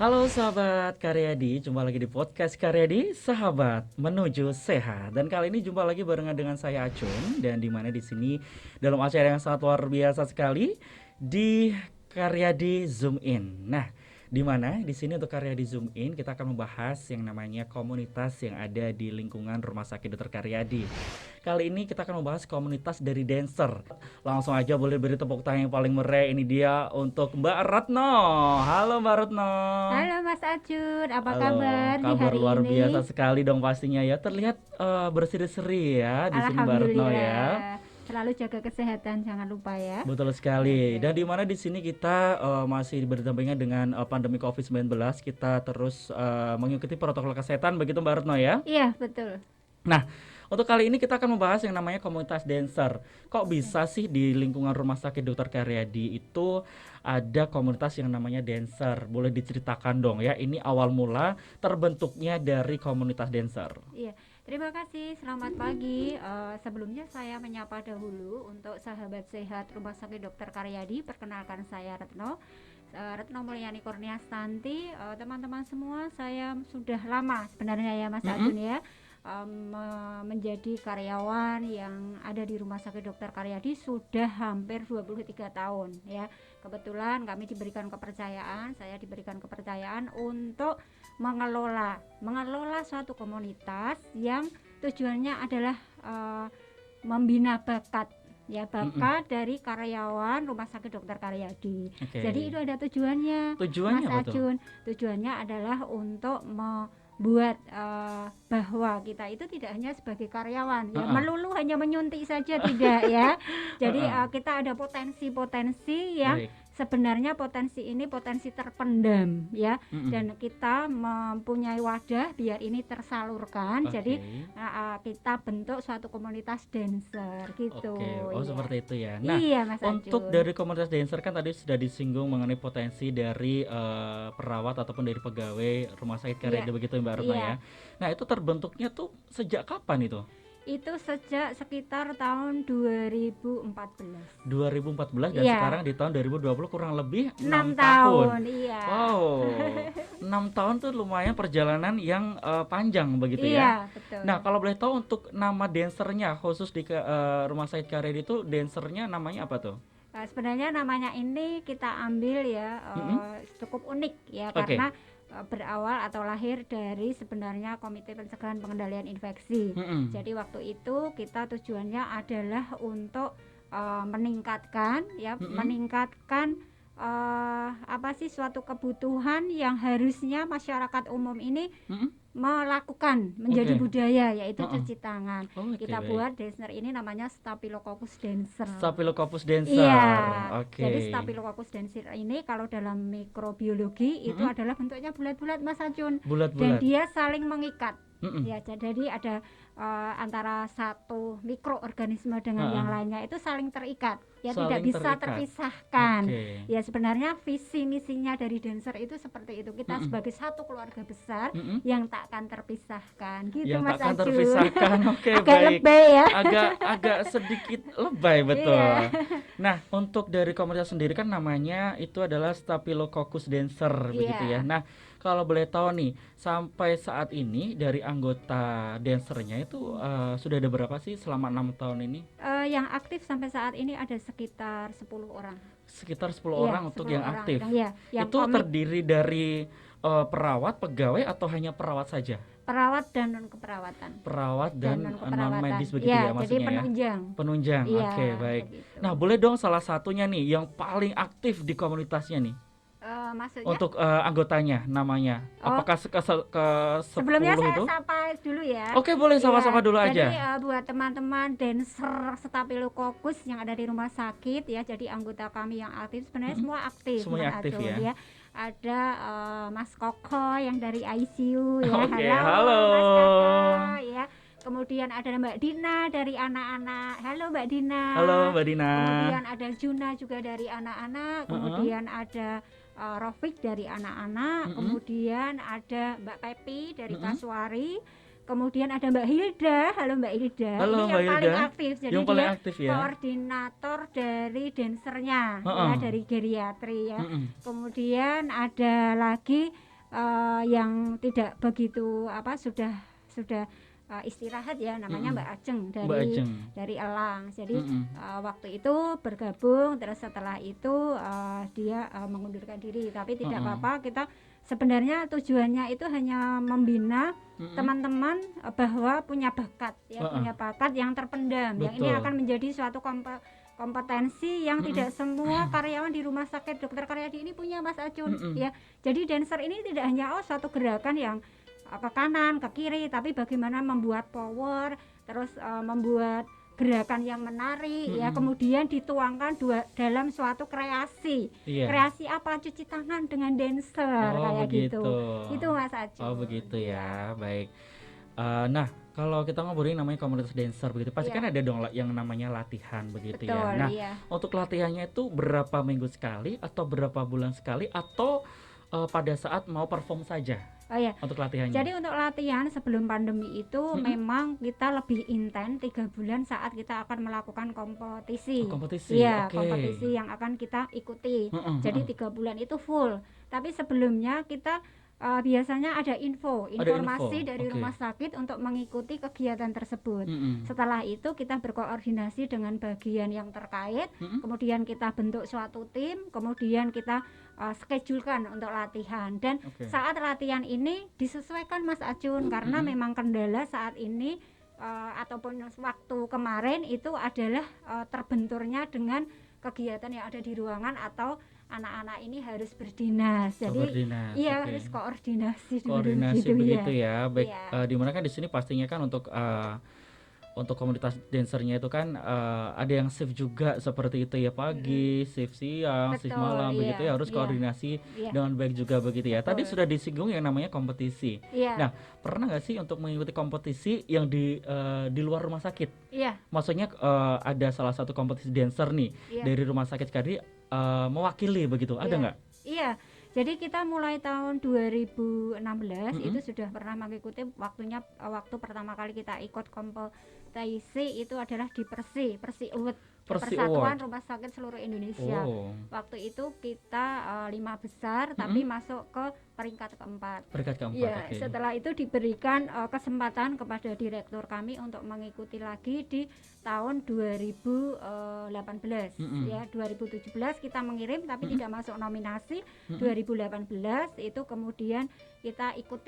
Halo sahabat Karyadi, jumpa lagi di podcast Karyadi, sahabat menuju sehat. Dan kali ini jumpa lagi barengan dengan saya Acun, dan di mana di sini dalam acara yang sangat luar biasa sekali di Karyadi Zoom In. Nah, di mana di sini untuk Karyadi Zoom In kita akan membahas yang namanya komunitas yang ada di lingkungan Rumah Sakit Dr. Karyadi. Kali ini kita akan membahas komunitas dari dancer. Langsung aja boleh beri tepuk tangan yang paling meriah. Ini dia untuk Mbak Retno. Halo Mbak Retno. Halo Mas Acun, apa Halo, kabar di kabar hari luar ini? biasa sekali dong pastinya ya. Terlihat berseri-seri ya di sini Mbak Retno ya. Alhamdulillah, selalu jaga kesehatan, jangan lupa ya. Betul sekali. Dan Oke. di mana di sini kita masih berdampingan dengan pandemi COVID-19, kita terus mengikuti protokol kesehatan begitu Mbak Retno ya. Iya, betul. Nah, untuk kali ini kita akan membahas yang namanya komunitas dancer. Kok Oke. bisa sih di lingkungan Rumah Sakit Dr. Karyadi itu ada komunitas yang namanya dancer? Boleh diceritakan dong ya, ini awal mula terbentuknya dari komunitas dancer. Iya, terima kasih. Selamat pagi. Sebelumnya saya menyapa dahulu untuk sahabat sehat Rumah Sakit Dr. Karyadi. Perkenalkan saya Retno. Retno Mulyani Kurniastanti. Teman-teman semua, saya sudah lama sebenarnya ya Mas Mm-mm. Acun ya. Menjadi karyawan yang ada di Rumah Sakit Dr. Karyadi sudah hampir 23 tahun ya. Kebetulan kami diberikan kepercayaan, saya diberikan kepercayaan untuk mengelola suatu komunitas yang tujuannya adalah membina bakat ya, Mm-mm. bakat dari karyawan Rumah Sakit Dr. Karyadi. Jadi Oke. itu ada tujuannya Tujuannya Mas apa tuh? Acun. Tujuannya adalah untuk buat bahwa kita itu tidak hanya sebagai karyawan ya Heeh. melulu hanya menyuntik saja, tidak ya. Jadi Heeh. kita ada potensi-potensi yang Baik. sebenarnya potensi ini potensi terpendam ya, Mm-mm. dan kita mempunyai wadah biar ini tersalurkan. Jadi Oke. kita bentuk suatu komunitas dancer gitu Oke, oh ya. seperti itu ya. Nah, Iya Mas untuk Acun. dari komunitas dancer kan tadi sudah disinggung mengenai potensi dari perawat ataupun dari pegawai rumah sakit Iya, Karyadi begitu Mbak Retno iya. ya. Nah, itu terbentuknya tuh sejak kapan itu? Itu sejak sekitar tahun 2014. 2014 dan Iya, sekarang di tahun 2020 kurang lebih 6 6 tahun. tahun, iya. Wow, 6 tahun tuh lumayan perjalanan yang panjang begitu ya. Iya, betul. Nah, kalau boleh tahu untuk nama dancernya khusus di rumah sakit Karyadi itu dancernya namanya apa tuh? Sebenarnya namanya ini kita ambil ya, Mm-mm. cukup unik ya, Oke. karena berawal atau lahir dari sebenarnya Komite Pencegahan Pengendalian Infeksi. Mm-mm. Jadi waktu itu kita tujuannya adalah untuk meningkatkan ya, Mm-mm. meningkatkan apa sih, suatu kebutuhan yang harusnya masyarakat umum ini Mm-mm. melakukan menjadi Oke. budaya, yaitu Heeh. cuci tangan. Oke, Kita baik. buat dancer ini namanya Staphylococcus dancer. Staphylococcus Iya, dancer. jadi Oke. Staphylococcus dancer ini kalau dalam mikrobiologi itu Mm-mm. adalah bentuknya bulat-bulat Mas Acun, dan Bulat-bulat. dia saling mengikat. Mm-mm. Ya, jadi ada antara satu mikroorganisme dengan Heeh. yang lainnya itu saling terikat, ya tidak Saling bisa terikat. terpisahkan. Oke. Ya sebenarnya visi misinya dari dancer itu seperti itu. Kita Mm-mm. sebagai satu keluarga besar Mm-mm. yang takkan terpisahkan, gitu Yang Mas takkan Acun. terpisahkan. Oke, Agak baik. lebay ya. Agak sedikit lebay Iya. betul. Nah, untuk dari komunitas sendiri kan namanya itu adalah Staphylococcus dancer begitu ya. Iya. Nah, kalau boleh tahu nih, sampai saat ini dari anggota dancernya itu sudah ada berapa sih selama 6 tahun ini? Yang aktif sampai saat ini ada sekitar 10 orang. Sekitar 10 Iya, orang untuk 10 yang orang. aktif. Ya, yang Itu komit, terdiri dari perawat, pegawai atau hanya perawat saja? perawat dan non keperawatan. Perawat Dan dan non non keperawatan. medis begitu Ya, ya jadi maksudnya ya. penunjang. Penunjang. Iya, Oke, baik. begitu. Nah, boleh dong salah satunya nih yang paling aktif di komunitasnya nih. Maksudnya, Untuk anggotanya namanya. oh, Apakah ke sebelumnya 10 saya itu? sapa dulu ya. Oke, boleh sama-sama Iya, dulu jadi aja. buat teman-teman dancer Staphylococcus yang ada di rumah sakit ya, jadi anggota kami yang aktif sebenarnya Mm-mm. semua aktif Semuanya Mas aktif Acun ya. ya. Ada Mas Koko yang dari ICU ya. Oke, Halo halo. Mas Koko ya. Kemudian ada Mbak Dina dari anak-anak. Halo Mbak Dina. Halo, Mbak Dina. Kemudian ada Juna juga dari anak-anak. Heeh. Kemudian ada Rofik dari anak-anak. Mm-mm. Kemudian ada Mbak Pepi dari Mm-mm. Kasuari. Kemudian ada Mbak Hilda. Halo Mbak Hilda. Halo, Ini Mbak yang paling Hilda. aktif. Jadi Yang paling dia aktif ya. koordinator dari dancernya ya, Heeh. dari geriatri ya. Mm-mm. Kemudian ada lagi yang tidak begitu sudah istirahat ya, namanya Mm-mm. Mbak Ajeng Mbak Ajeng. dari Elang. Jadi Mm-mm. waktu itu bergabung, terus setelah itu dia mengundurkan diri, tapi tidak Mm-mm. apa-apa. Kita sebenarnya tujuannya itu hanya membina Mm-mm. teman-teman bahwa punya bakat ya, punya bakat yang terpendam, yang ini Betul. akan menjadi suatu kompetensi yang Mm-mm. tidak semua karyawan di Rumah Sakit Dr. Karyadi ini punya, Mas Acun. Mm-mm. Ya, jadi dancer ini tidak hanya suatu gerakan yang ke kanan ke kiri, tapi bagaimana membuat power, terus membuat gerakan yang menarik ya, kemudian dituangkan dalam suatu kreasi. Iya. Kreasi apa? Cuci tangan dengan dancer kayak begitu. gitu. Itu Mas Acun. Oh begitu ya, baik. Nah, kalau kita ngobrolin namanya komunitas dancer begitu, pasti Iya. kan ada dong yang namanya latihan begitu Betul, ya. Nah, iya. untuk latihannya itu berapa minggu sekali atau berapa bulan sekali atau pada saat mau perform saja Oh ya. untuk latihannya? Jadi untuk latihan sebelum pandemi itu memang kita lebih intens 3 bulan saat kita akan melakukan kompetisi. Kompetisi, Iya, oke. kompetisi yang akan kita ikuti. Jadi 3 bulan itu full. Tapi sebelumnya kita biasanya ada informasi dari oke. rumah sakit untuk mengikuti kegiatan tersebut. Mm-mm. Setelah itu kita berkoordinasi dengan bagian yang terkait, kemudian kita bentuk suatu tim, kemudian kita schedulekan untuk latihan. Dan Oke. saat latihan ini disesuaikan Mas Acun, karena memang kendala saat ini ataupun waktu kemarin itu adalah terbenturnya dengan kegiatan yang ada di ruangan atau anak-anak ini harus berdinas. Jadi Berdinas, iya, oke. harus koordinasi dulu Koordinasi gitu begitu ya. Baik, Iya. dimana kan di sini pastinya kan untuk komunitas dancernya itu kan ada yang shift juga seperti itu ya, pagi, shift siang, shift Betul, malam begitu ya, iya, harus iya. koordinasi Iya. dengan baik juga begitu ya. Tadi Betul. sudah disinggung yang namanya kompetisi. Iya. Nah, pernah nggak sih untuk mengikuti kompetisi yang di luar rumah sakit? Iya. Maksudnya ada salah satu kompetisi dancer nih Iya. dari rumah sakit tadi mewakili begitu, ada Iya. nggak? Iya. Jadi kita mulai tahun 2016 itu sudah pernah mengikuti waktu pertama kali kita ikut kompetisi itu adalah di Persi Award, Persi Persatuan Award. Rumah Sakit Seluruh Indonesia. Oh, Waktu itu kita 5 besar tapi masuk ke peringkat keempat. peringkat keempat, Iya, oke. setelah itu diberikan kesempatan kepada direktur kami untuk mengikuti lagi di tahun 2018. Ya, 2017 kita mengirim tapi tidak masuk nominasi. 2018 itu kemudian kita ikut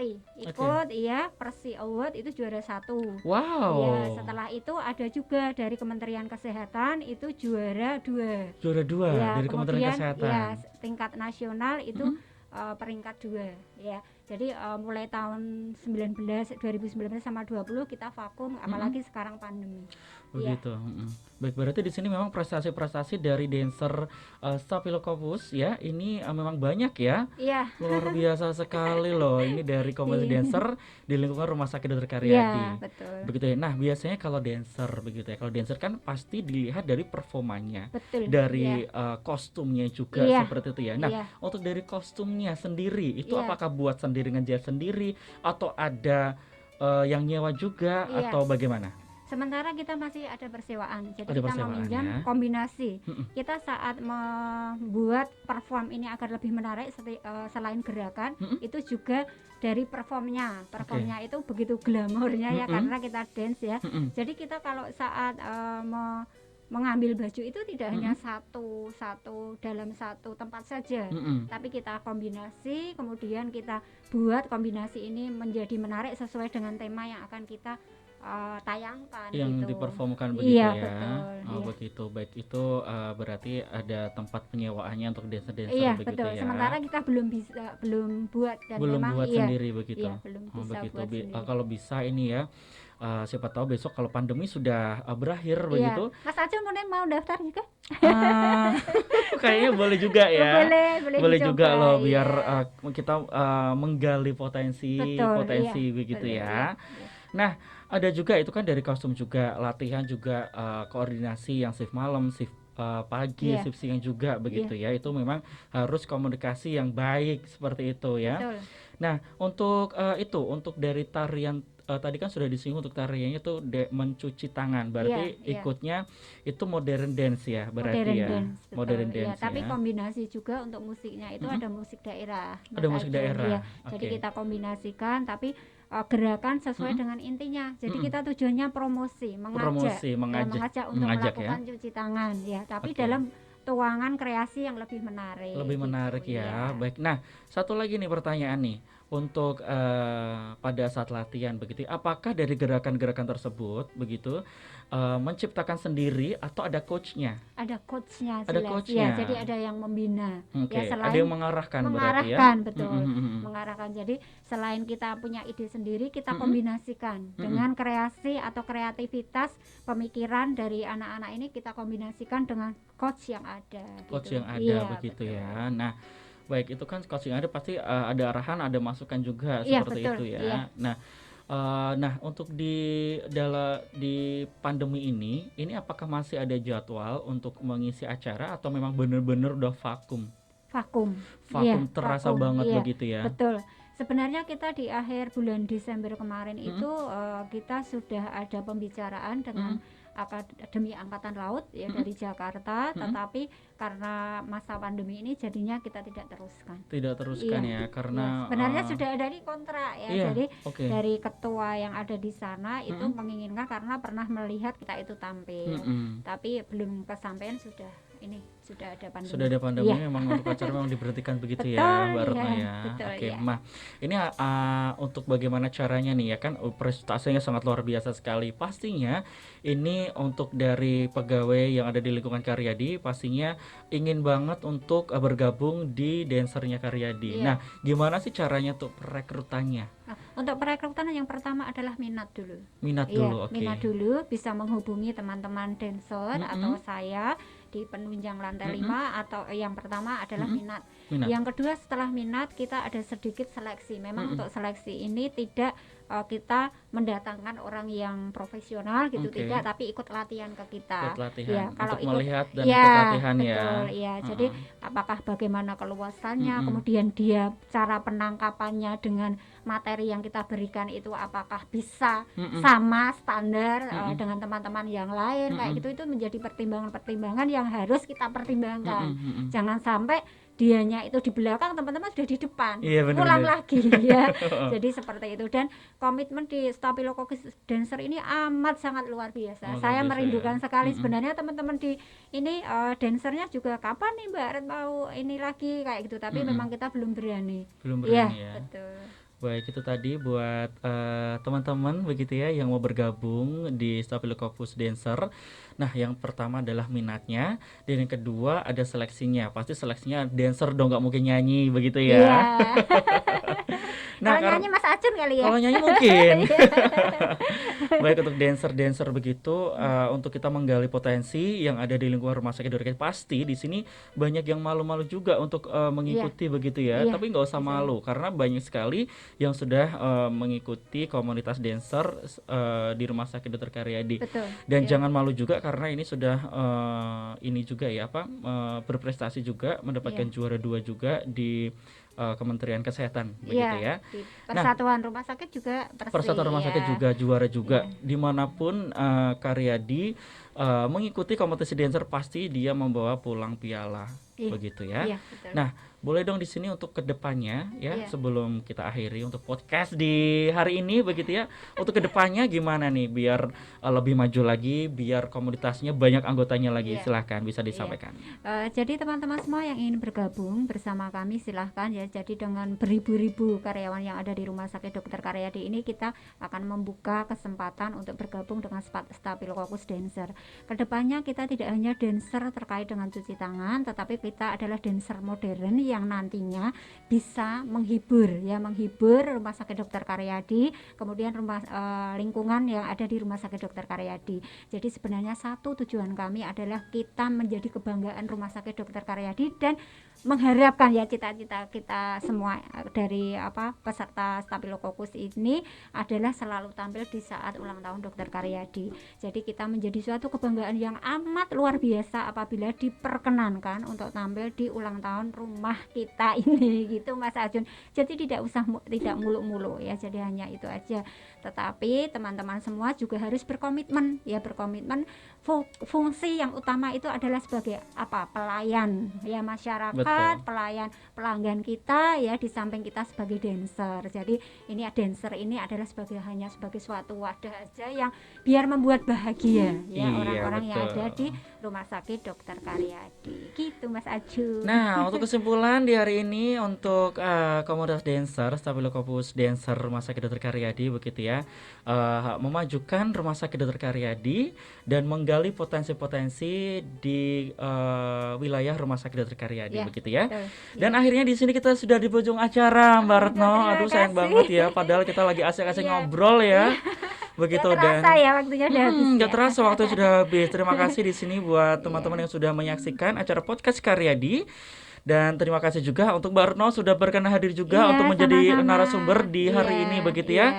ya, Persi Award itu juara 1. Wow. Ya, setelah itu ada juga dari Kementerian Kesehatan itu juara 2. Juara 2 Ya, dari Kementerian kemudian Kesehatan. ya tingkat nasional itu peringkat 2 ya. Jadi mulai tahun 2019 sama 20 kita vakum, apalagi sekarang pandemi. Begitu. Baik, berarti di sini memang prestasi-prestasi dari dancer Staphylococcus ya. Ini memang banyak ya. Iya. Luar biasa sekali loh. Ini dari komunitas dancer di lingkungan Rumah Sakit Dr. Karyadi. Iya, betul. Begitu ya. Nah, biasanya kalau dancer begitu ya. Kalau dancer kan pasti dilihat dari performanya. Betul. Dari kostumnya juga Iya. seperti itu ya. Nah, Iya. untuk dari kostumnya sendiri itu Iya. apakah buat sendiri ngejar sendiri atau ada yang nyewa juga Iya. atau bagaimana? Sementara kita masih ada persewaan, jadi Ada kita persewaan meminjam ya. kombinasi. Kita saat membuat perform ini agar lebih menarik, selain gerakan, itu juga dari performnya itu begitu glamornya ya, karena kita dance ya. Jadi kita kalau saat mengambil baju itu tidak hanya satu dalam satu tempat saja, tapi kita kombinasi, kemudian kita buat kombinasi ini menjadi menarik sesuai dengan tema yang akan kita tayangkan Yang gitu. diperformkan begitu Iya, ya. betul, Oh, iya. begitu. Baik, itu berarti ada tempat penyewaannya untuk dancer-dancer Iya, begitu betul. ya. Sementara kita belum buat dan Belum memang buat iya. sendiri begitu. Iya, belum Oh, bisa begitu. buat sendiri. Kalau bisa ini ya, siapa tahu besok kalau pandemi sudah berakhir Iya. begitu. Mas Acun mau daftar juga? Ah, kayaknya boleh juga ya. Boleh juga dicoba, loh iya. biar kita menggali potensi Betul, iya, begitu betul, ya. iya. Nah, ada juga itu kan dari kostum juga, latihan juga, koordinasi yang shift malam, shift pagi, Iya. shift siang juga begitu ya. Itu memang harus komunikasi yang baik seperti itu ya. Betul. Nah, untuk itu, untuk dari tarian tadi kan sudah disinggung untuk tariannya tuh mencuci tangan. Iya, Berarti iya. ikutnya itu modern dance ya, berarti Modern ya. dance, betul. Modern Ya, dance tapi ya. kombinasi juga untuk musiknya itu Mm-mm. ada musik daerah, Ada Mas musik Acun. Iya, daerah. jadi Oke. kita kombinasikan tapi gerakan sesuai Mm-mm. dengan intinya. Jadi Mm-mm. kita tujuannya promosi, mengajak, Promosi, ya mengajak, mengajak untuk mengajak ya. melakukan cuci tangan, ya. Tapi Oke. dalam tuangan kreasi yang lebih menarik Lebih gitu, menarik ya. ya. Baik. Nah, satu lagi nih pertanyaan nih. Untuk pada saat latihan begitu, apakah dari gerakan-gerakan tersebut begitu menciptakan sendiri atau ada coachnya? Ada coachnya Ada jelas, ya. Jadi coachnya. ada yang membina, ya Oke, ada yang selain mengarahkan berarti ya. mengarahkan, Mm, mm, betul, mm, mm. mengarahkan. Jadi selain kita punya ide sendiri, kita Mm, mm, kombinasikan mm, mm. dengan kreasi atau kreativitas pemikiran dari anak-anak ini, kita kombinasikan dengan coach yang ada Coach gitu. yang ada Iya, begitu betul. ya. Nah, baik itu kan coach yang ada pasti ada arahan, ada masukan juga Iya, seperti betul. itu Iya. ya. Nah, untuk di pandemi ini apakah masih ada jadwal untuk mengisi acara atau memang benar-benar udah vakum? Vakum. Iya, Vakum terasa vakum. banget Iya, begitu ya. betul. Sebenarnya kita di akhir bulan Desember kemarin Mm, itu kita sudah ada pembicaraan dengan mm, Akademi Angkatan Laut ya mm, dari Jakarta, mm. tetapi karena masa pandemi ini jadinya kita tidak teruskan. Tidak teruskan Iya, ya iya. karena Sebenarnya sudah ada di kontrak ya. iya, Jadi oke. dari ketua yang ada di sana itu Mm, menginginkan karena pernah melihat kita itu tampil, mm, mm. tapi belum kesampaian sudah ada pandemi. Sudah ada pandemi Iya. memang untuk acara memang diberhentikan begitu ya Betul, Mbak Retno ya, ya. betul, Oke, ya. ini untuk bagaimana caranya nih ya kan prestasinya sangat luar biasa sekali. Pastinya ini untuk dari pegawai yang ada di lingkungan Karyadi pastinya ingin banget untuk bergabung di dancernya Karyadi. Iya. Nah, gimana sih caranya tuh perekrutannya? Nah, untuk perekrutan yang pertama adalah minat dulu. Minat Iya, dulu, oke. minat dulu, bisa menghubungi teman-teman dancer Mm-mm. atau saya di penunjang lantai Mm-mm. 5 atau yang pertama adalah Mm-mm. minat. Minat. Yang kedua setelah minat kita ada sedikit seleksi. Memang Mm-mm. untuk seleksi ini tidak kita mendatangkan orang yang profesional gitu, Oke. tidak, tapi ikut latihan ke kita. Ikut latihan Ya, kalau untuk ikut melihat dan ya, ikut latihan ya. betul, ya. Jadi Uh-uh. apakah bagaimana keluasannya, Mm-mm. kemudian dia cara penangkapannya dengan materi yang kita berikan itu apakah bisa Mm-mm. sama standar Mm-mm. dengan teman-teman yang lain, kayak Mm-mm. gitu. Itu menjadi pertimbangan-pertimbangan yang harus kita pertimbangkan. Mm-mm. Mm-mm. Jangan sampai dianya itu di belakang, teman-teman sudah di depan, Iya, pulang benar-benar. lagi ya. Jadi seperti itu. Dan komitmen di Staphylococcus dancer ini amat sangat luar biasa. Oh, luar Saya biasa merindukan ya. sekali. Mm-mm. Sebenarnya teman-teman di ini dancernya juga kapan nih Mbak Red mau ini lagi kayak gitu, tapi Mm-mm. memang kita belum berani. Belum Iya, berani ya. betul. Baik, itu tadi buat teman-teman begitu ya yang mau bergabung di Staphylococcus dancer. Nah, yang pertama adalah minatnya, dan yang kedua ada seleksinya. Pasti seleksinya dancer dong, nggak mungkin nyanyi begitu ya. Iya. Nah, Kalau nyanyi Mas Acun kali ya. kalau nyanyi mungkin. Iya. Baik, untuk dancer-dancer begitu untuk kita menggali potensi yang ada di lingkungan rumah sakit Dora, pasti di sini banyak yang malu-malu juga untuk mengikuti begitu ya. Iya, Tapi nggak usah bisa. malu karena banyak sekali yang sudah mengikuti komunitas dancer di rumah sakit Dr. Karyadi. Betul. Dan Iya. jangan malu juga karena ini sudah ini juga ya berprestasi juga, mendapatkan Iya. juara 2 juga di Kementerian Kesehatan begitu Iya, ya. di Persatuan Rumah Sakit juga Persatuan Rumah Sakit ya. juga juara juga. Iya. Dimanapun Karyadi mengikuti kompetisi dancer pasti dia membawa pulang piala. Iya. Begitu ya. Iya, betul. Nah, boleh dong di sini untuk kedepannya ya, Iya. sebelum kita akhiri untuk podcast di hari ini begitu ya. Untuk kedepannya gimana nih biar lebih maju lagi, biar komunitasnya banyak anggotanya lagi. Iya. Silahkan bisa disampaikan. Jadi teman-teman semua yang ingin bergabung bersama kami silahkan ya. Jadi dengan beribu-ribu karyawan yang ada di Rumah Sakit Dr. Karyadi ini, kita akan membuka kesempatan untuk bergabung dengan Staphylococcus dancer. Kedepannya kita tidak hanya dancer terkait dengan cuci tangan, tetapi kita adalah dancer modern yang nantinya bisa menghibur Rumah Sakit Dr. Karyadi, kemudian lingkungan yang ada di Rumah Sakit Dr. Karyadi. Jadi sebenarnya satu tujuan kami adalah kita menjadi kebanggaan Rumah Sakit Dr. Karyadi dan mengharapkan ya cita-cita kita semua dari peserta Staphylococcus ini adalah selalu tampil di saat ulang tahun Dokter Karyadi. Jadi kita menjadi suatu kebanggaan yang amat luar biasa apabila diperkenankan untuk tampil di ulang tahun rumah kita ini gitu Mas Ajun. Jadi tidak usah tidak muluk-muluk ya, jadi hanya itu aja. Tetapi teman-teman semua juga harus berkomitmen ya, fungsi yang utama itu adalah sebagai pelayan ya masyarakat, pelayan pelanggan kita ya, di samping kita sebagai dancer. Jadi ini dancer ini adalah hanya sebagai suatu wadah aja yang biar membuat bahagia ya orang-orang yang ada di Rumah Sakit Dokter Karyadi. Gitu Mas Aju. Nah, untuk kesimpulan di hari ini untuk komunitas dancer, Staphylococcus Dancer Rumah Sakit Dokter Karyadi begitu ya. Memajukan Rumah Sakit Dokter Karyadi dan menggali potensi-potensi di wilayah Rumah Sakit Dokter Karyadi begitu ya. Dan akhirnya di sini kita sudah di ujung acara Mbak Retno. Aduh sayang banget ya, padahal kita lagi asik-asik ngobrol ya. Begitu dan ya waktunya udah habis. Gak terasa waktu sudah habis. Terima kasih di sini buat teman-teman yang sudah menyaksikan acara podcast Karyadi. Dan terima kasih juga untuk Mbak Retno sudah berkenan hadir juga untuk menjadi narasumber di hari ini begitu ya.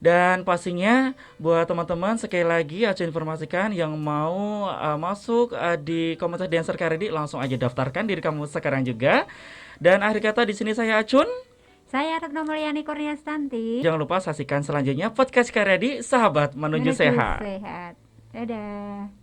Dan pastinya buat teman-teman sekali lagi Acun informasikan yang mau masuk di komunitas Dancer Karyadi langsung aja daftarkan diri kamu sekarang juga. Dan akhir kata di sini saya Acun. Saya Retno Mulyani Kurniastanti. Jangan lupa saksikan selanjutnya podcast Karyadi Sahabat Menuju Sehat. Dadah.